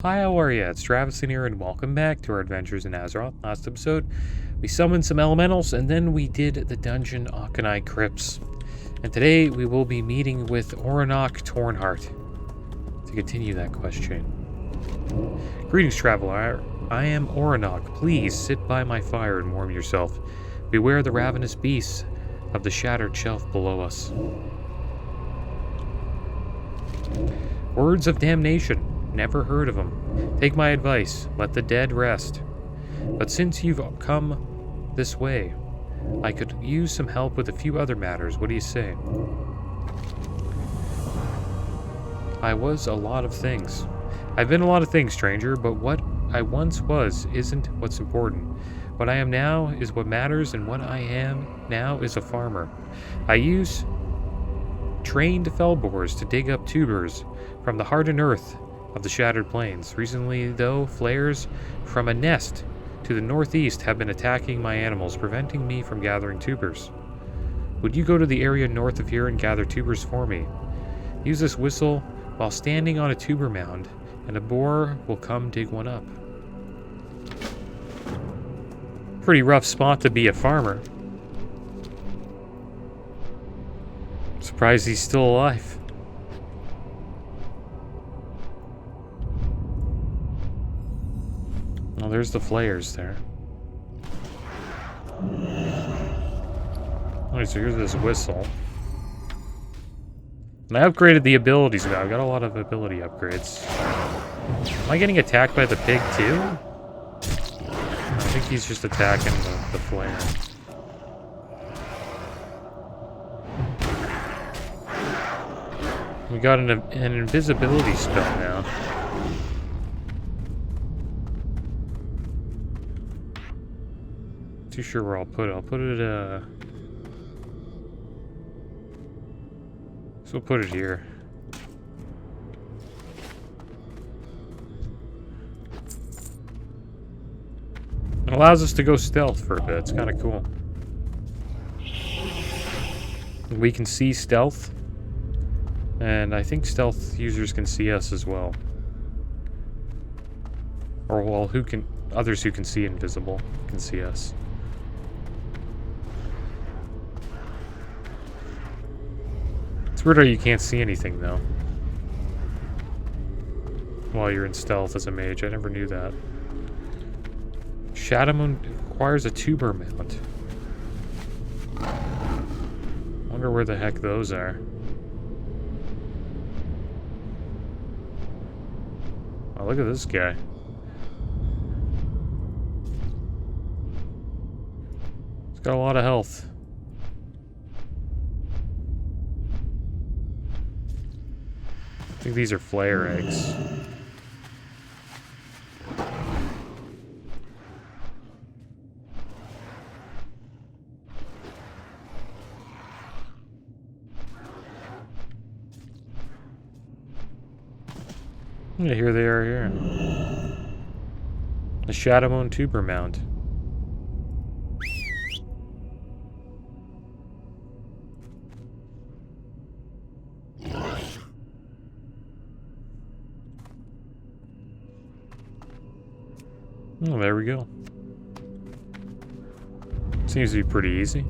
Hi, how are ya? It's Traviseen here, and welcome back to our adventures in Azeroth. Last episode, we summoned some elementals, and then we did the dungeon Akanai Crypts. And today, we will be meeting with Oronok Tornheart to continue that quest chain. Greetings, traveler. I am Oronok. Please sit by my fire and warm yourself. Beware the ravenous beasts of the shattered shelf below us. Words of damnation. Never heard of them. Take my advice. Let the dead rest. But since you've come this way, I could use some help with a few other matters. What do you say? I was a lot of things. I've been a lot of things, stranger, but what I once was isn't what's important. What I am now is what matters, and what I am now is a farmer. I use trained fellbores to dig up tubers from the hardened earth of the shattered plains. Recently, though, flares from a nest to the northeast have been attacking my animals, preventing me from gathering tubers. Would you go to the area north of here and gather tubers for me? Use this whistle while standing on a tuber mound, and a boar will come dig one up. Pretty rough spot to be a farmer. Surprised he's still alive. Oh, there's the flares there. Alright, so here's this whistle. And I upgraded the abilities now. I've got a lot of ability upgrades. Am I getting attacked by the pig too? I think he's just attacking the flare. We got an invisibility spell now. Too sure where I'll put it. I'll put it, so we'll put it here. It allows us to go stealth for a bit. It's kind of cool. We can see stealth. And I think stealth users can see us as well. Or, well, others who can see invisible can see us. It's weird how you can't see anything, though, while you're in stealth as a mage. I never knew that. Shadow Moon requires a tuber mount. Wonder where the heck those are. Oh, look at this guy. He's got a lot of health. I think these are flare eggs. Yeah, here they are here. The Shadow Moon tuber mount. Oh, there we go. Seems to be pretty easy.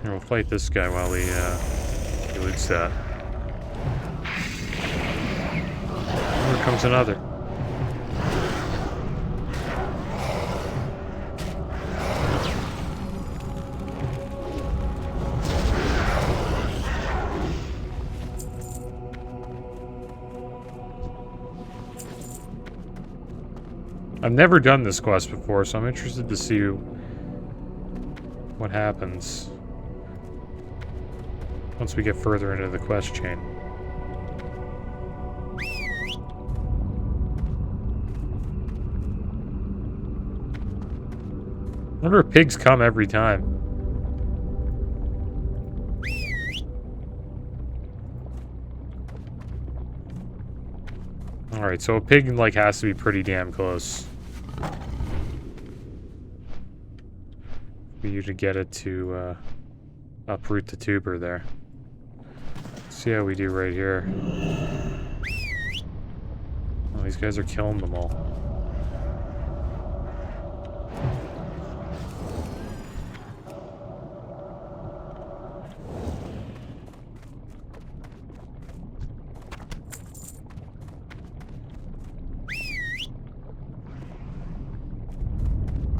Here, we'll fight this guy while he loots that. Here comes another. I've never done this quest before, so I'm interested to see what happens once we get further into the quest chain. I wonder if pigs come every time. Alright, so a pig, like, has to be pretty damn close for you to get it to uproot the tuber there. See how we do right here. Oh, these guys are killing them all.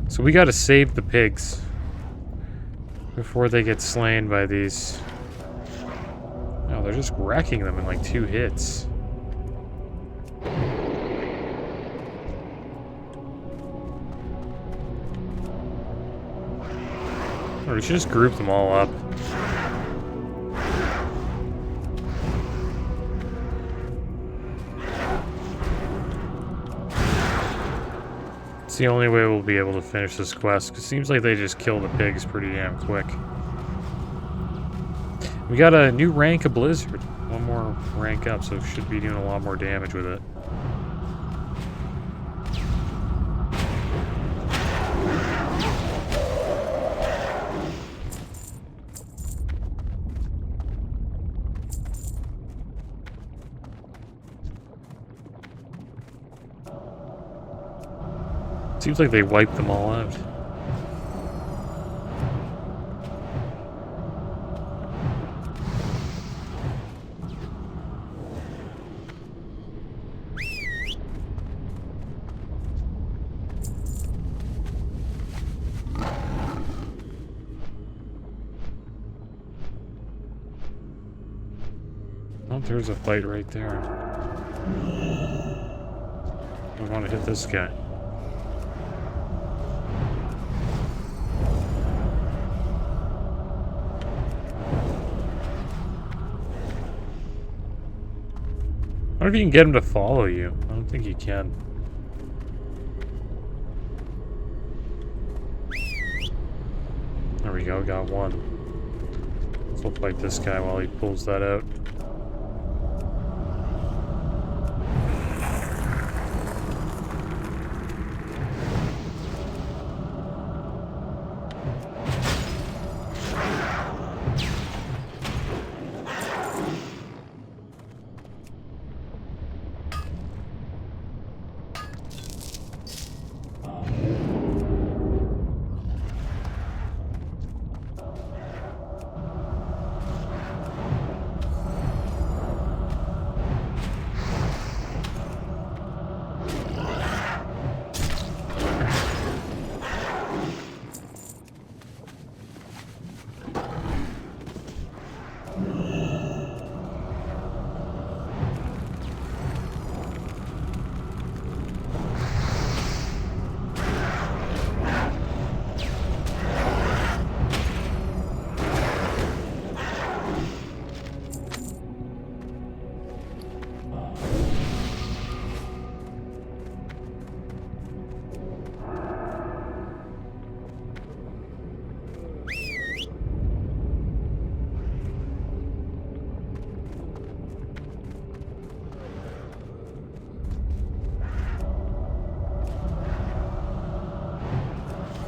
So we gotta save the pigs before they get slain by these. Oh, they're just wrecking them in like 2 hits. Or we should just group them all up. It's the only way we'll be able to finish this quest, because it seems like they just kill the pigs pretty damn quick. We got a new rank of Blizzard. One more rank up, so should be doing a lot more damage with it. Seems like they wiped them all out. Oh, there's a fight right there. I want to hit this guy. I wonder if you can get him to follow you. I don't think you can. There we go, got one. So we'll fight this guy while he pulls that out.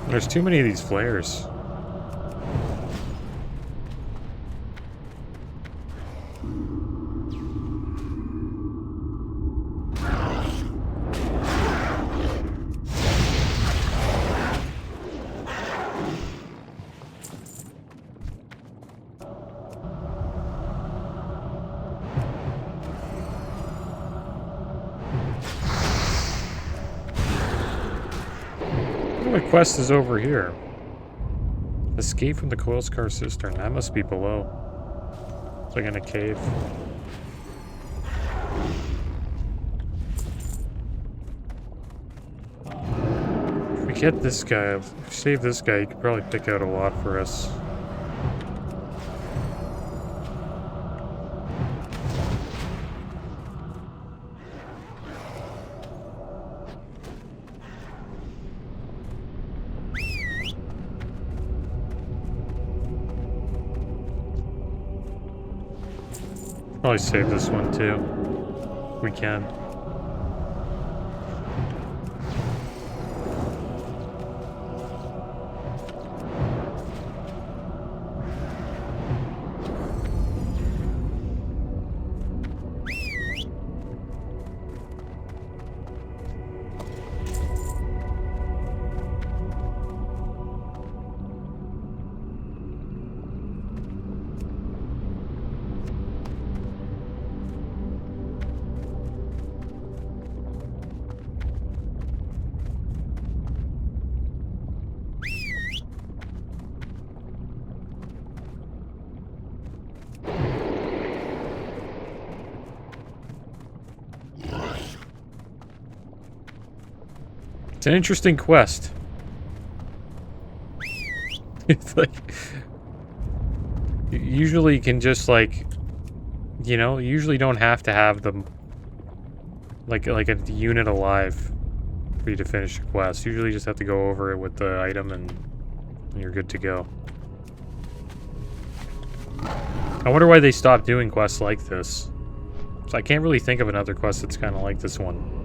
There's too many of these flares. The quest is over here. Escape from the Coilscar Cistern. That must be below. It's like in a cave. If we get this guy, if we save this guy, he could probably pick out a lot for us. Probably save this one too. We can. It's an interesting quest. It's like... Usually you can just, like... You know, you usually don't have to have them... Like a unit alive for you to finish a quest. Usually you just have to go over it with the item and you're good to go. I wonder why they stopped doing quests like this. So I can't really think of another quest that's kind of like this one.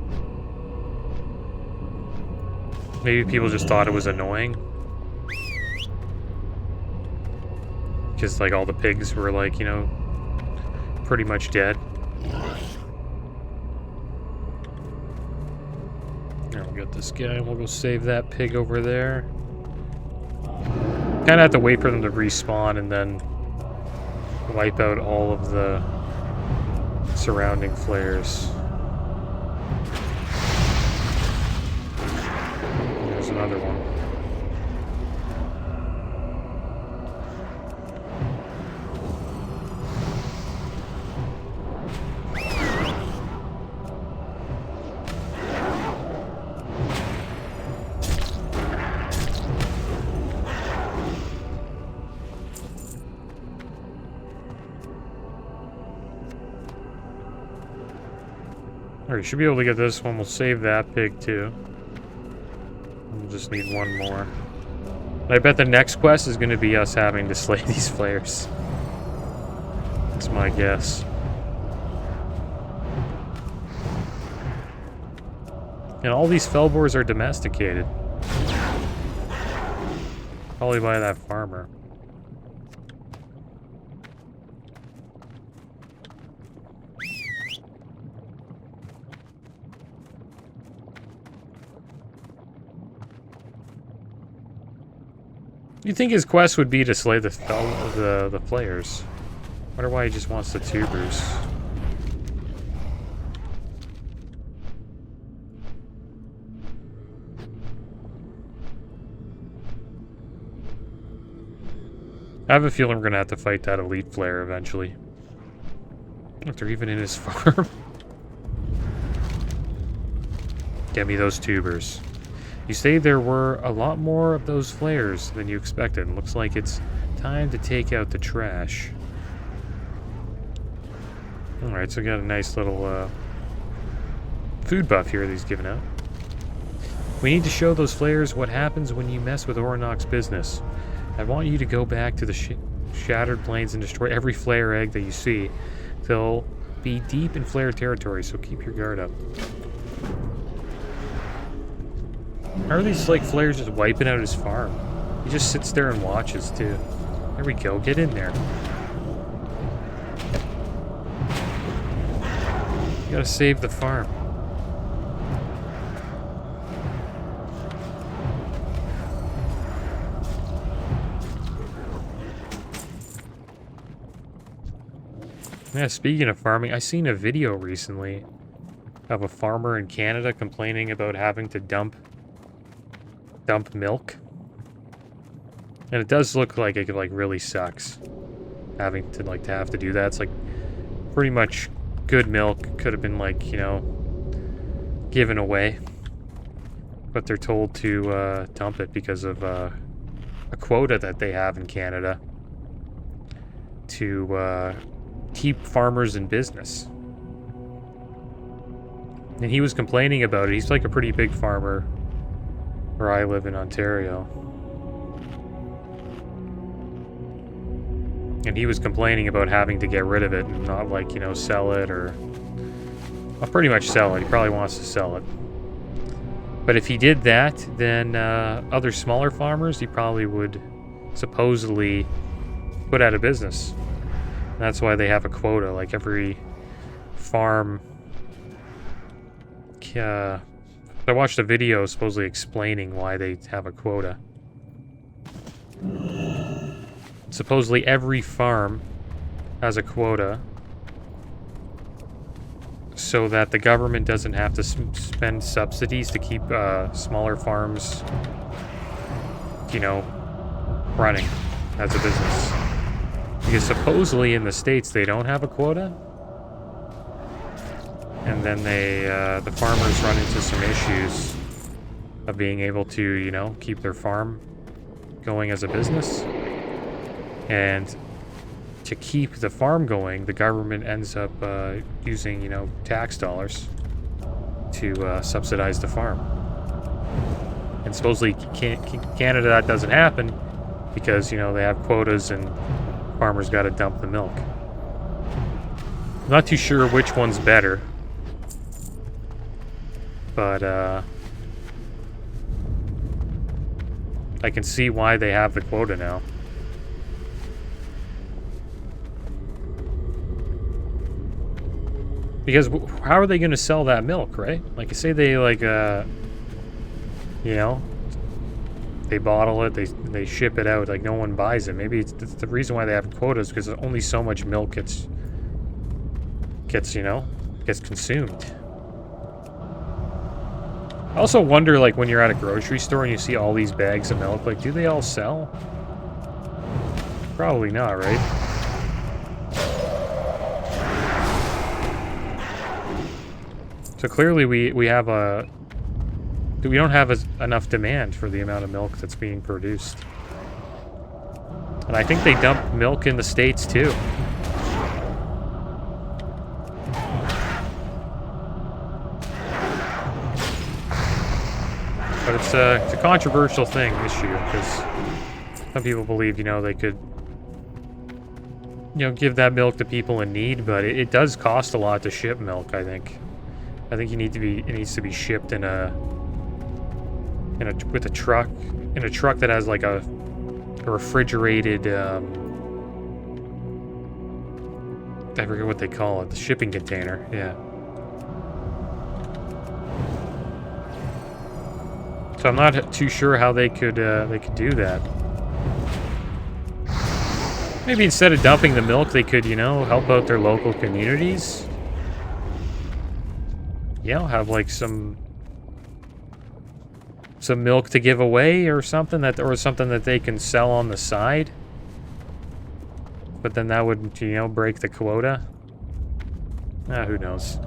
Maybe people just thought it was annoying. Because, like, all the pigs were, like, you know, pretty much dead. Here, we'll get this guy and we'll go save that pig over there. Kind of have to wait for them to respawn and then wipe out all of the surrounding flares. There's another one. Alright, should be able to get this one. We'll save that pig too. We'll just need one more. I bet the next quest is going to be us having to slay these flares. That's my guess. And all these Felbors are domesticated. Probably by that farmer. You'd think his quest would be to slay the players. Wonder why he just wants the tubers. I have a feeling we're gonna have to fight that elite player eventually. Look, they're even in his farm. Get me those tubers. You say there were a lot more of those flares than you expected. Looks like it's time to take out the trash. Alright, so we got a nice little food buff here that he's giving out. We need to show those flares what happens when you mess with Oronok's business. I want you to go back to the Shattered Plains and destroy every flare egg that you see. They'll be deep in flare territory, so keep your guard up. How are these, like, flares just wiping out his farm? He just sits there and watches, too. There we go, get in there. You gotta save the farm. Yeah, speaking of farming, I seen a video recently of a farmer in Canada complaining about having to dump milk. And it does look like it like really sucks having to have to do that. It's like pretty much good milk could have been, like, you know, given away, but they're told to dump it because of a quota that they have in Canada to keep farmers in business. And he was complaining about it. He's like a pretty big farmer where I live in Ontario. And he was complaining about having to get rid of it and not, like, you know, sell it or... Well, pretty much sell it. He probably wants to sell it. But if he did that, then other smaller farmers, he probably would supposedly put out of business. And that's why they have a quota. Like, every farm... I watched a video supposedly explaining why they have a quota. Supposedly every farm has a quota so that the government doesn't have to spend subsidies to keep smaller farms, you know, running as a business. Because supposedly in the States they don't have a quota. And then they, the farmers run into some issues of being able to, you know, keep their farm going as a business. And to keep the farm going, the government ends up using, you know, tax dollars to subsidize the farm. And supposedly Canada, that doesn't happen because, you know, they have quotas and farmers got to dump the milk. I'm not too sure which one's better, but I can see why they have the quota now. Because how are they going to sell that milk, right? Like, say they, like, you know, they bottle it, they ship it out, like, no one buys it. Maybe it's the reason why they have quotas, because only so much milk gets, you know, gets consumed. I also wonder, like, when you're at a grocery store and you see all these bags of milk, like, do they all sell? Probably not, right? So clearly we have we don't have enough demand for the amount of milk that's being produced. And I think they dump milk in the States too. But it's a controversial issue, because some people believe, you know, they could, you know, give that milk to people in need, but it does cost a lot to ship milk, I think. I think it needs to be shipped with a truck, in a truck that has like a refrigerated, I forget what they call it, the shipping container, yeah. So I'm not too sure how they could do that. Maybe instead of dumping the milk, they could, you know, help out their local communities. You know, have like some milk to give away or something that they can sell on the side. But then that would, you know, break the quota. Who knows?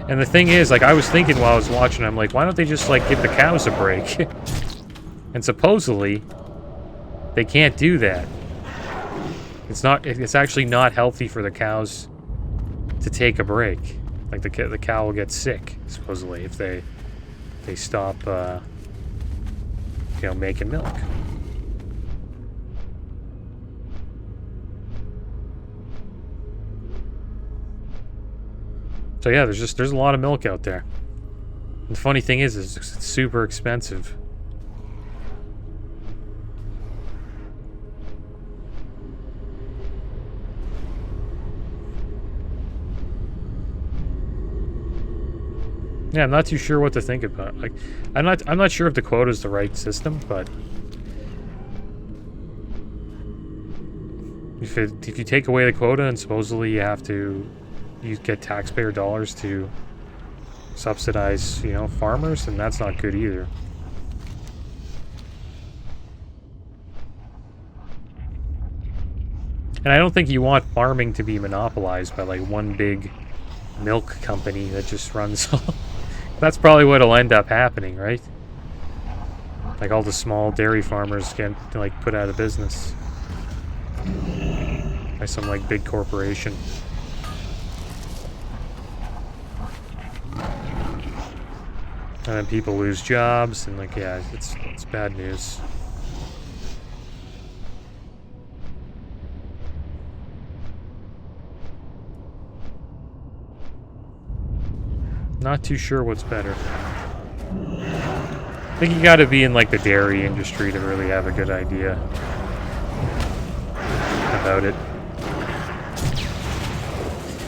And the thing is, like, I was thinking while I was watching, I'm like, why don't they just, like, give the cows a break? And supposedly, they can't do that. It's actually not healthy for the cows to take a break. Like, the cow will get sick, supposedly, if they stop, you know, making milk. So yeah, there's a lot of milk out there. And the funny thing is it's super expensive. Yeah, I'm not too sure what to think about. Like, I'm not sure if the quota is the right system, but if you take away the quota and supposedly you get taxpayer dollars to subsidize, you know, farmers, and that's not good either. And I don't think you want farming to be monopolized by like one big milk company that just runs all. That's probably what'll end up happening, right? Like all the small dairy farmers get like put out of business by some like big corporation. And then people lose jobs, and like, yeah, it's bad news. Not too sure what's better. I think you gotta be in like the dairy industry to really have a good idea about it.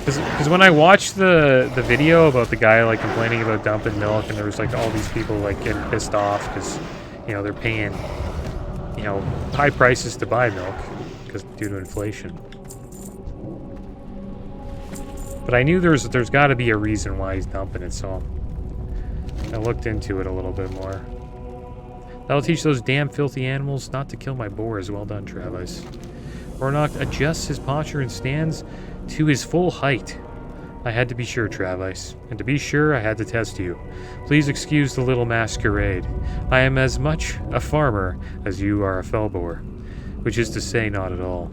Because when I watched the video about the guy like complaining about dumping milk, and there was like all these people like getting pissed off because, you know, they're paying, you know, high prices to buy milk because due to inflation. But I knew there's got to be a reason why he's dumping it, so I looked into it a little bit more. That'll teach those damn filthy animals not to kill my boars. Well done, Travis. Ornock adjusts his posture and stands to his full height. I had to be sure, Travis, and to be sure I had to test you. Please excuse the little masquerade. I am as much a farmer as you are a fellbore, which is to say not at all.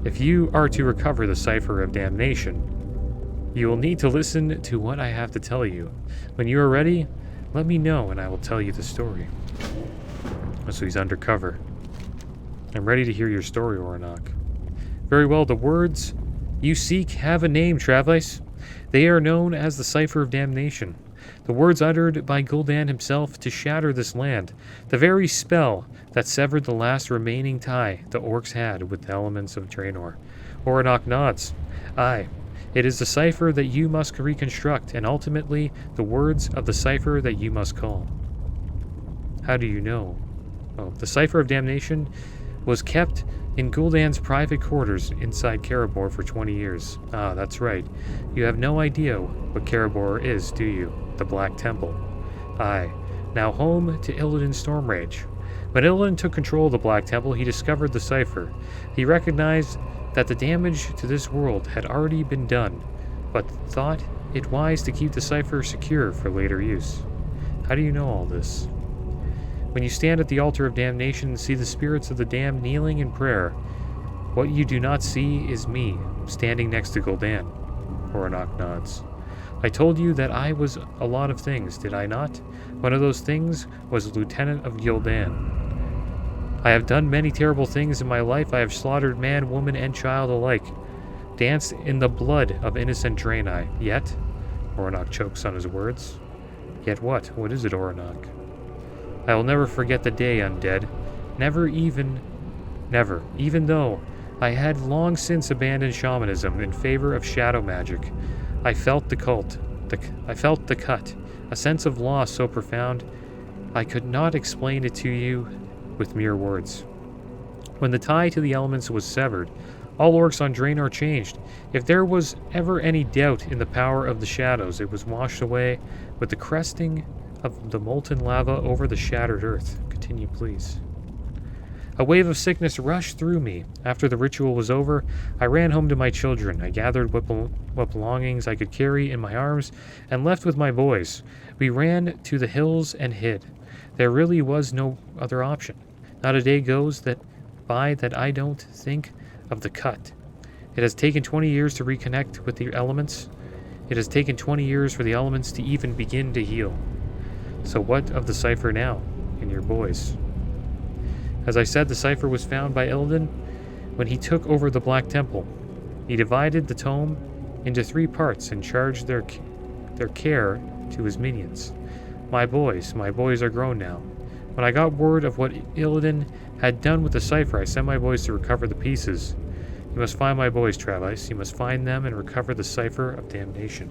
If you are to recover the Cipher of Damnation, you will need to listen to what I have to tell you. When you are ready, let me know and I will tell you the story. So he's undercover. I'm ready to hear your story, Oranoch. Very well, the words you seek have a name, Travis. They are known as the Cipher of Damnation. The words uttered by Gul'dan himself to shatter this land. The very spell that severed the last remaining tie the orcs had with the elements of Draenor. Oranoch nods. Aye. It is the cipher that you must reconstruct, and ultimately the words of the cipher that you must call. How do you know? Oh, the Cipher of Damnation was kept in Gul'dan's private quarters inside Karabor for 20 years. Ah, that's right. You have no idea what Karabor is, do you? The Black Temple. Aye, now home to Illidan's Stormrage. When Illidan took control of the Black Temple, he discovered the cipher. He recognized that the damage to this world had already been done, but thought it wise to keep the cipher secure for later use. How do you know all this? When you stand at the altar of damnation and see the spirits of the damned kneeling in prayer, what you do not see is me, standing next to Gul'dan. Oranoch nods. I told you that I was a lot of things, did I not? One of those things was Lieutenant of Gul'dan. I have done many terrible things in my life. I have slaughtered man, woman, and child alike, danced in the blood of innocent Draenei. Yet, Oranoch chokes on his words. Yet what? What is it, Oranoch? I will never forget the day, Undead. Never, even though I had long since abandoned shamanism in favor of shadow magic. I felt the cult. I felt the cut. A sense of loss so profound, I could not explain it to you with mere words. When the tie to the elements was severed, all orcs on Draenor changed. If there was ever any doubt in the power of the shadows, it was washed away with the cresting of the molten lava over the shattered earth. Continue, please. A wave of sickness rushed through me. After the ritual was over, I ran home to my children. I gathered what belongings I could carry in my arms and left with my boys. We ran to the hills and hid. There really was no other option. Not a day goes by that I don't think of the cut. It has taken 20 years to reconnect with the elements. It has taken 20 years for the elements to even begin to heal. So what of the cipher now, and your boys? As I said, the cipher was found by Illidan when he took over the Black Temple. He divided the tome into 3 parts and charged their care to his minions. My boys are grown now. When I got word of what Illidan had done with the cipher, I sent my boys to recover the pieces. You must find my boys, Travis. You must find them and recover the Cipher of Damnation.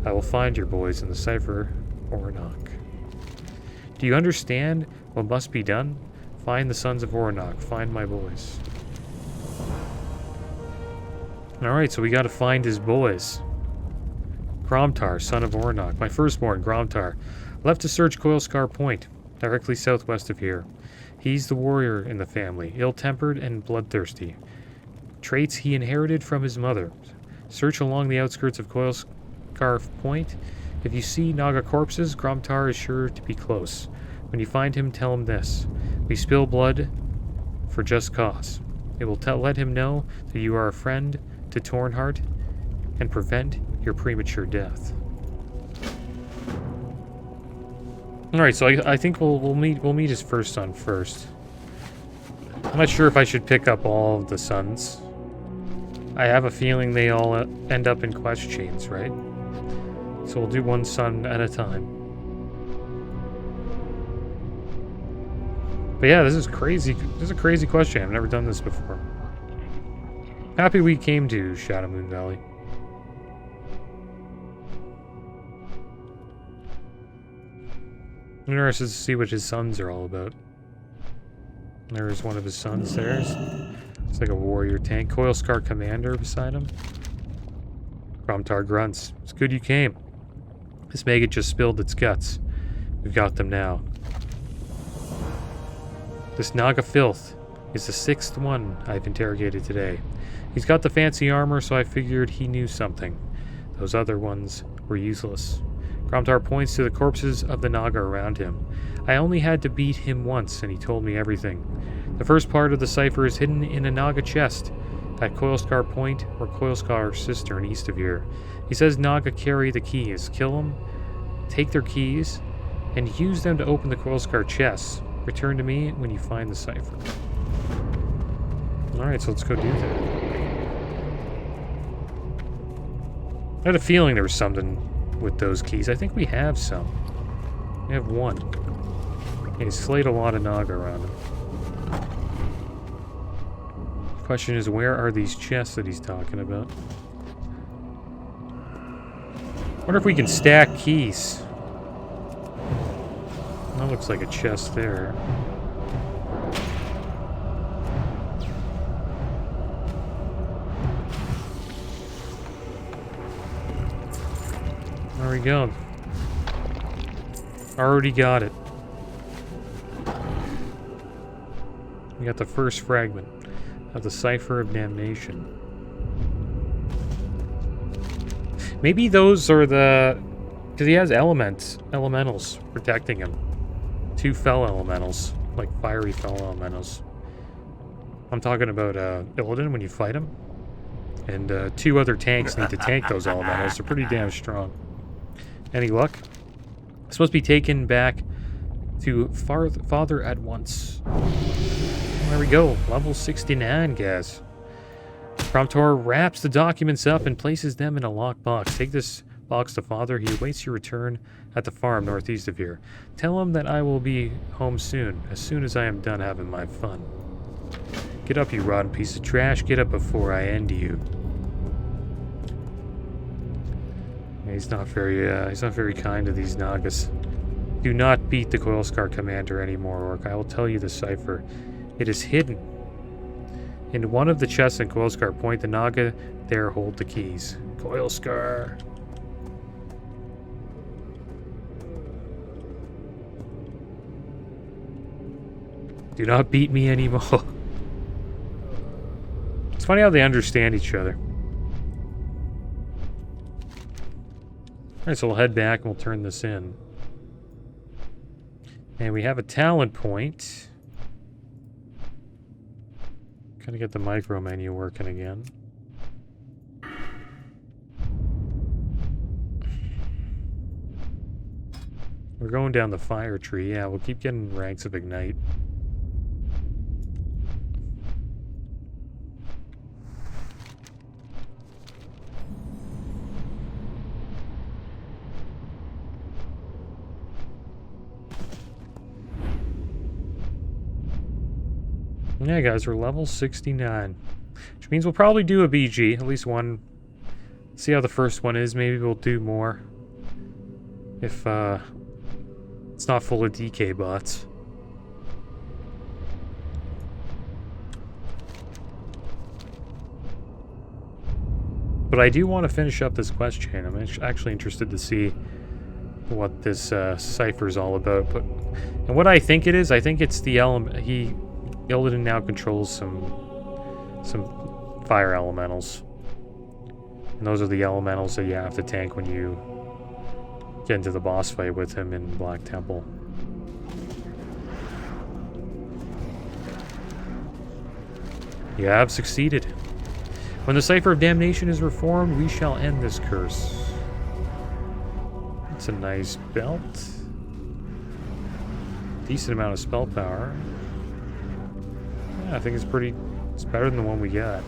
I will find your boys in the Cipher, Oranoch. Do you understand what must be done? Find the sons of Oranoch. Find my boys. Alright, so we gotta find his boys. Gromtar, son of Oranoch. My firstborn, Gromtar, left to search Coilscar Point, directly southwest of here. He's the warrior in the family, ill-tempered and bloodthirsty. Traits he inherited from his mother. Search along the outskirts of Coilscar Point. If you see Naga corpses, Gromtar is sure to be close. When you find him, tell him this. We spill blood for just cause. It will let him know that you are a friend to Tornheart and prevent your premature death. Alright, so I think we'll meet his first son first. I'm not sure if I should pick up all of the sons. I have a feeling they all end up in quest chains, right? So we'll do one son at a time. But yeah, this is crazy. This is a crazy question. I've never done this before. Happy we came to Shadowmoon Valley. I'm interested to see what his sons are all about. There's one of his sons there. It's like a warrior tank. Coilscar Commander beside him. Gromtar grunts. It's good you came. This maggot just spilled its guts. We've got them now. This Naga filth is the 6th one I've interrogated today. He's got the fancy armor, so I figured he knew something. Those other ones were useless. Kromtar points to the corpses of the Naga around him. I only had to beat him once, and he told me everything. The first part of the cipher is hidden in a Naga chest at Coilscar Point or Coilscar Cistern east of here. He says Naga carry the keys. Kill them, take their keys, and use them to open the Coilscar chests. Return to me when you find the cipher. Alright, so let's go do that. I had a feeling there was something with those keys. I think we have some. We have one. He slayed a lot of Naga around him. The question is, where are these chests that he's talking about? Wonder if we can stack keys. That looks like a chest there. There we go. Already got it. We got the first fragment of the Cipher of Damnation. Maybe those are the... because he has elementals protecting him. 2 fell elementals, like fiery fell elementals. I'm talking about Illidan when you fight him. And 2 other tanks need to tank those elementals. They're pretty damn strong. Any luck? It's supposed to be taken back to Father at once. There we go. Level 69, guys. Kromtar wraps the documents up and places them in a locked box. Take this box to Father. He awaits your return at the farm northeast of here. Tell him that I will be home soon as I am done having my fun. Get up, you rotten piece of trash. Get up before I end you. He's not very kind to these Nagas. Do not beat the Coilscar commander anymore, Orc. I will tell you the cipher. It is hidden in one of the chests in Coilscar Point. The Naga there hold the keys. Coilscar. Do not beat me anymore. It's funny how they understand each other. Alright, so we'll head back and we'll turn this in. And we have a talent point. Gonna get the micro menu working again. We're going down the fire tree. Yeah, we'll keep getting ranks of Ignite. Yeah, guys, we're level 69. Which means we'll probably do a BG, at least one. See how the first one is. Maybe we'll do more. If, it's not full of DK bots. But I do want to finish up this quest chain. I'm actually interested to see what this cipher is all about. And what I think it is, I think it's the element... Illidan now controls some fire elementals. And those are the elementals that you have to tank when you get into the boss fight with him in Black Temple. You have succeeded. When the Cipher of Damnation is reformed, we shall end this curse. It's a nice belt. Decent amount of spell power. Yeah, I think it's better than the one we got.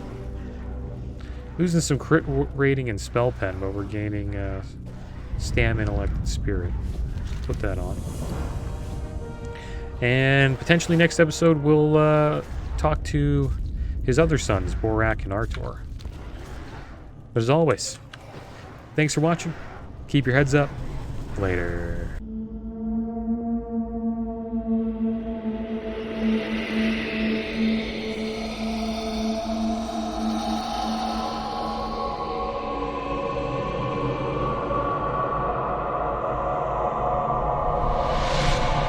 Losing some crit rating and spell pen, but we're gaining stam, intellect, and spirit. Put that on. And potentially next episode we'll talk to his other sons, Borak and Artor. But as always, thanks for watching. Keep your heads up. Later.